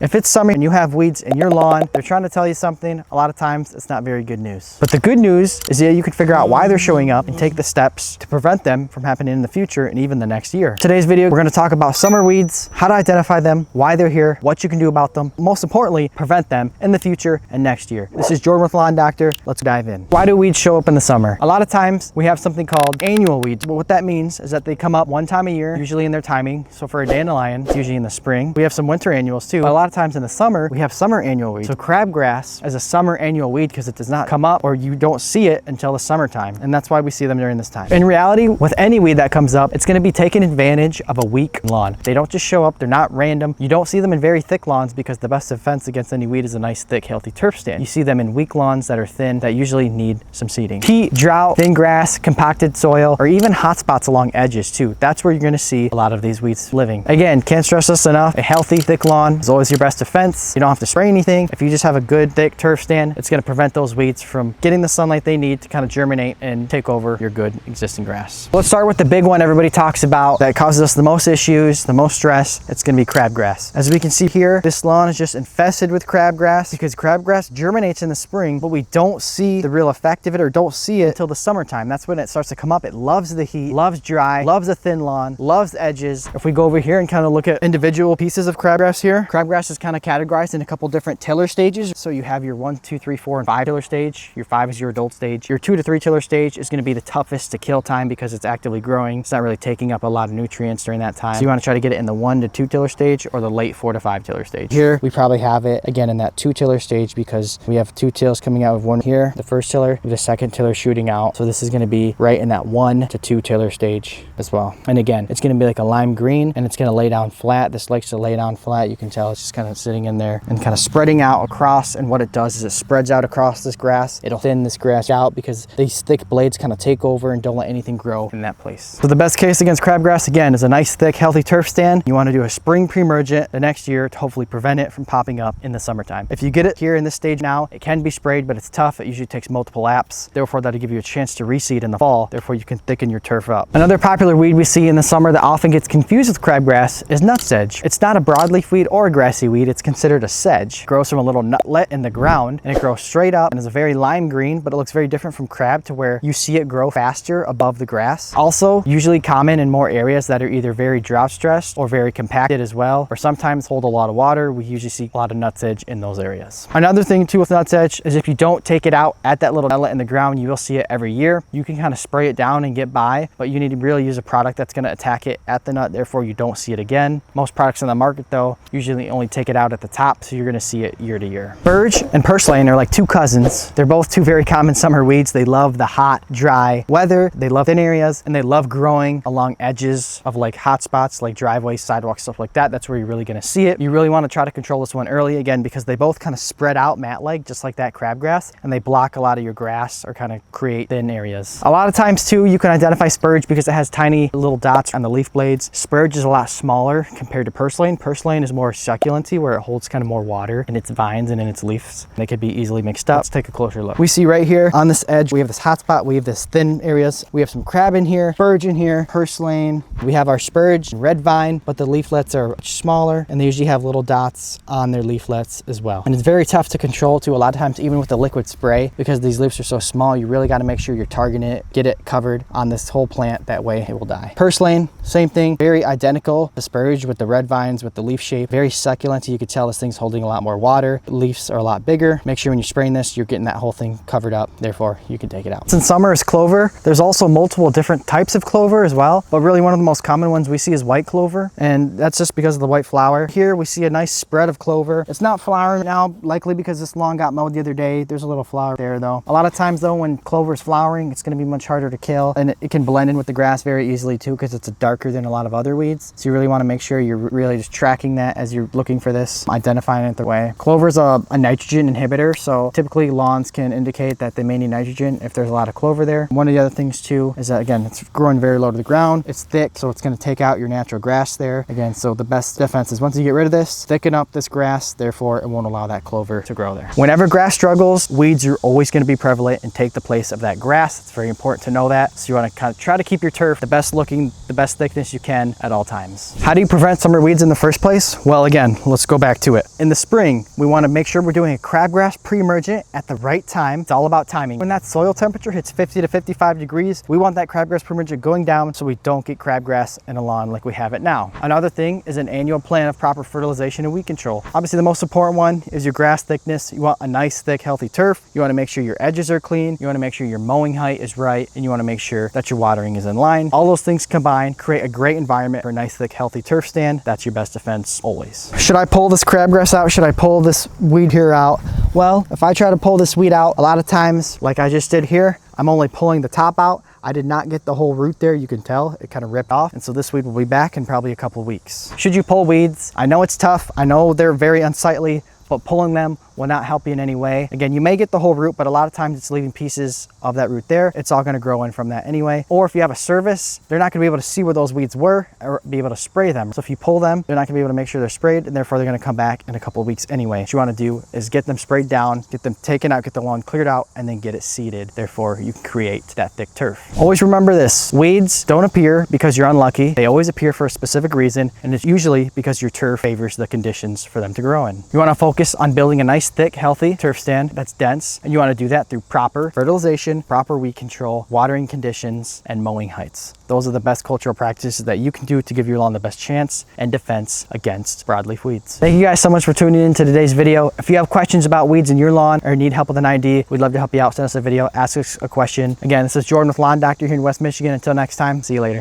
If it's summer and you have weeds in your lawn, they're trying to tell you something. A lot of times it's not very good news. But the good news is that you can figure out why they're showing up and take the steps to prevent them from happening in the future and even the next year. Today's video, we're going to talk about summer weeds, how to identify them, why they're here, what you can do about them, most importantly, prevent them in the future and next year. This is Jordan with Lawn Doctor. Let's dive in. Why do weeds show up in the summer? A lot of times we have something called annual weeds. But what that means is that they come up one time a year, usually in their timing. So for a dandelion, it's usually in the spring. We have some winter annuals too. But a lot of times in the summer, we have summer annual weeds. So crabgrass is a summer annual weed because it does not come up or you don't see it until the summertime. And that's why we see them during this time. In reality, with any weed that comes up, it's going to be taking advantage of a weak lawn. They don't just show up. They're not random. You don't see them in very thick lawns because the best defense against any weed is a nice, thick, healthy turf stand. You see them in weak lawns that are thin that usually need some seeding. Heat, drought, thin grass, compacted soil, or even hot spots along edges too. That's where you're going to see a lot of these weeds living. Again, can't stress this enough. A healthy, thick lawn is always your best defense. You don't have to spray anything. If you just have a good thick turf stand, it's going to prevent those weeds from getting the sunlight they need to kind of germinate and take over your good existing grass. Let's start with the big one everybody talks about that causes us the most issues, the most stress. It's going to be crabgrass. As we can see here, this lawn is just infested with crabgrass because crabgrass germinates in the spring, but we don't see the real effect of it or don't see it until the summertime. That's when it starts to come up. It loves the heat, loves dry, loves a thin lawn, loves edges. If we go over here and kind of look at individual pieces of crabgrass here, crabgrass is kind of categorized in a couple different tiller stages. So you have your 1, 2, 3, 4, and 5 tiller stage. Your 5 is your adult stage. Your 2 to 3 tiller stage is going to be the toughest to kill time because it's actively growing. It's not really taking up a lot of nutrients during that time. So you want to try to get it in the 1 to 2 tiller stage or the late 4 to 5 tiller stage. Here we probably have it again in that 2 tiller stage because we have 2 tills coming out of one here, the first tiller, with the second tiller shooting out. So this is going to be right in that 1 to 2 tiller stage as well. And again, it's going to be like a lime green and it's going to lay down flat. This likes to lay down flat. You can tell it's just kind of sitting in there and kind of spreading out across. And what it does is it spreads out across this grass. It'll thin this grass out because these thick blades kind of take over and don't let anything grow in that place. So the best case against crabgrass again is a nice thick healthy turf stand. You want to do a spring pre-emergent the next year to hopefully prevent it from popping up in the summertime. If you get it here in this stage now, it can be sprayed, but it's tough. It usually takes multiple laps. Therefore, that'll give you a chance to reseed in the fall. Therefore, you can thicken your turf up. Another popular weed we see in the summer that often gets confused with crabgrass is nutsedge. It's not a broadleaf weed or a grassy weed. It's considered a sedge. It grows from a little nutlet in the ground and it grows straight up and is a very lime green, but it looks very different from crab to where you see it grow faster above the grass. Also, usually common in more areas that are either very drought stressed or very compacted as well, or sometimes hold a lot of water. We usually see a lot of nutsedge in those areas. Another thing too with nutsedge is if you don't take it out at that little nutlet in the ground, you will see it every year. You can kind of spray it down and get by, but you need to really use a product that's going to attack it at the nut. Therefore, you don't see it again. Most products on the market though usually only take it out at the top, so you're going to see it year to year. Spurge and purslane are like two cousins. They're both two very common summer weeds. They love the hot, dry weather. They love thin areas and they love growing along edges of like hot spots like driveways, sidewalks, stuff like that. That's where you're really going to see it. You really want to try to control this one early again because they both kind of spread out mat-like just like that crabgrass, and they block a lot of your grass or kind of create thin areas. A lot of times too, you can identify spurge because it has tiny little dots on the leaf blades. Spurge is a lot smaller compared to purslane. Purslane is more succulenty where it holds kind of more water in its vines and in its leaves. They could be easily mixed up. Let's take a closer look. We see right here on this edge, we have this hot spot. We have this thin areas. We have some crab in here, spurge in here, purslane. We have our spurge and red vine, but the leaflets are much smaller and they usually have little dots on their leaflets as well. And it's very tough to control too. A lot of times, even with the liquid spray, because these leaves are so small, you really got to make sure you're targeting it, get it covered on this whole plant. That way it will die. Purslane, same thing, very identical. The spurge with the red vines with the leaf shape, very succulent. You could tell this thing's holding a lot more water. The leaves are a lot bigger. Make sure when you're spraying this, you're getting that whole thing covered up. Therefore, you can take it out. Since summer is clover, there's also multiple different types of clover as well. But really one of the most common ones we see is white clover. And that's just because of the white flower. Here we see a nice spread of clover. It's not flowering now, likely because this lawn got mowed the other day. There's a little flower there though. A lot of times though, when clover is flowering, it's going to be much harder to kill. And it can blend in with the grass very easily too because it's darker than a lot of other weeds. So you really want to make sure you're really just tracking that as you're looking for this, identifying it the way. Clover is a nitrogen inhibitor. So typically lawns can indicate that they may need nitrogen if there's a lot of clover there. One of the other things too is that again, it's growing very low to the ground. It's thick, so it's going to take out your natural grass there. Again, so the best defense is once you get rid of this, thicken up this grass, therefore it won't allow that clover to grow there. Whenever grass struggles, weeds are always going to be prevalent and take the place of that grass. It's very important to know that. So you want to kind of try to keep your turf the best looking, the best thickness you can at all times. How do you prevent summer weeds in the first place? Well, again, let's go back to it. In the spring, we want to make sure we're doing a crabgrass pre-emergent at the right time. It's all about timing. When that soil temperature hits 50 to 55 degrees, we want that crabgrass pre-emergent going down so we don't get crabgrass in a lawn like we have it now. Another thing is an annual plan of proper fertilization and weed control. Obviously, the most important one is your grass thickness. You want a nice, thick, healthy turf. You want to make sure your edges are clean. You want to make sure your mowing height is right, and you want to make sure that your watering is in line. All those things combined create a great environment for a nice, thick, healthy turf stand. That's your best defense always. Should I pull this crabgrass out? Should I pull this weed here out? Well, if I try to pull this weed out, a lot of times, like I just did here, I'm only pulling the top out. I did not get the whole root there. You can tell it kind of ripped off. And so this weed will be back in probably a couple of weeks. Should you pull weeds? I know it's tough. I know they're very unsightly, but pulling them will not help you in any way. Again, you may get the whole root, but a lot of times it's leaving pieces of that root there. It's all gonna grow in from that anyway. Or if you have a service, they're not gonna be able to see where those weeds were or be able to spray them. So if you pull them, they're not gonna be able to make sure they're sprayed, and therefore they're gonna come back in a couple of weeks anyway. What you wanna do is get them sprayed down, get them taken out, get the lawn cleared out, and then get it seeded. Therefore, you can create that thick turf. Always remember this, weeds don't appear because you're unlucky. They always appear for a specific reason, and it's usually because your turf favors the conditions for them to grow in. You wanna focus on building a nice, thick, healthy turf stand that's dense, and you want to do that through proper fertilization, proper weed control, watering conditions, and mowing heights. Those are the best cultural practices that you can do to give your lawn the best chance and defense against broadleaf weeds. Thank you guys so much for tuning in to today's video. If you have questions about weeds in your lawn or need help with an ID, we'd love to help you out. Send us a video, ask us a question. Again, this is Jordan with Lawn Doctor here in West Michigan. Until next time, see you later.